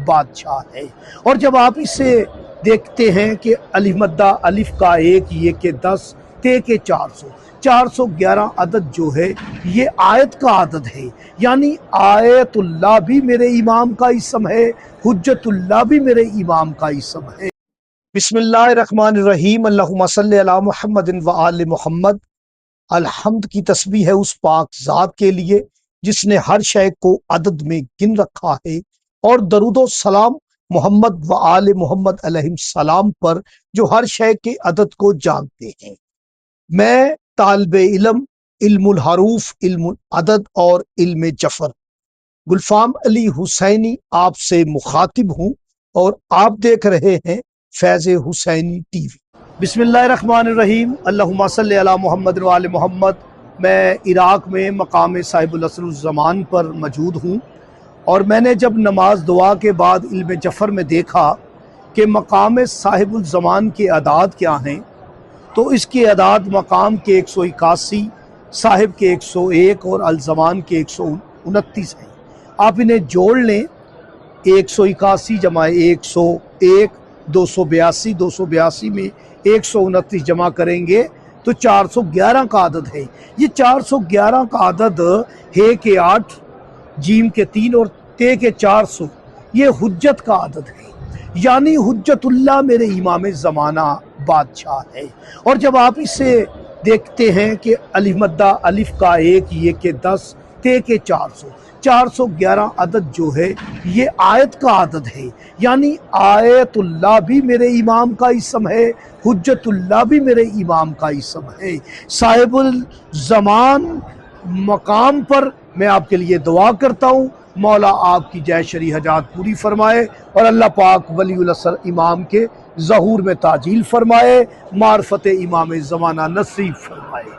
بادشاہ ہے۔ اور جب آپ اسے دیکھتے ہیں کہ الف مدہ الف کا 1 یہ کہ 10 تے کے 411 عدد جو ہے یہ آیت کا عدد ہے، یعنی آیت اللہ بھی میرے امام کا اسم ہے، حجت اللہ بھی میرے امام کا اسم ہے۔ بسم اللہ الرحمن الرحیم، اللہم صلی علی محمد و آل محمد۔ الحمد کی تسبیح ہے اس پاک ذات کے لیے جس نے ہر شے کو عدد میں گن رکھا ہے، اور درود و سلام محمد و آل محمد علیہ السلام پر جو ہر شے کے عدد کو جانتے ہیں۔ میں طالب علم علم الحروف، علم العدد اور علم جفر گلفام علی حسینی آپ سے مخاطب ہوں، اور آپ دیکھ رہے ہیں فیض حسینی ٹی وی۔ بسم اللہ الرحمن الرحیم، اللہم صلی علی محمد و آل محمد۔ میں عراق میں مقام صاحب العصر الزمان پر موجود ہوں، اور میں نے جب نماز دعا کے بعد علم جفر میں دیکھا کہ مقام صاحب الزمان کے اعداد کیا ہیں، تو اس کے اعداد مقام کے 181، صاحب کے 101 اور الزمان کے 129 ہیں۔ آپ انہیں جوڑ لیں، 181 جمع 101، 282 282 میں 129 جمع کریں گے تو 411 کا عدد ہے۔ یہ 411 کا عدد ہے کے 8، جیم کے 3 اور تے کے 400، یہ حجت کا عدد ہے، یعنی حجت اللہ میرے امام زمانہ بادشاہ ہے۔ اور جب آپ اسے دیکھتے ہیں کہ الف مدہ الف کا 1 یہ کہ 10 تے کے 411 عدد جو ہے یہ آیت کا عدد ہے، یعنی آیت اللہ بھی میرے امام کا اسم ہے، حجت اللہ بھی میرے امام کا اسم ہے۔ صاحب الزمان مقام پر میں آپ کے لیے دعا کرتا ہوں، مولا آپ کی جے شرعی حاجات پوری فرمائے، اور اللہ پاک ولی العصر امام کے ظہور میں تعجیل فرمائے، معرفت امام زمانہ نصیب فرمائے۔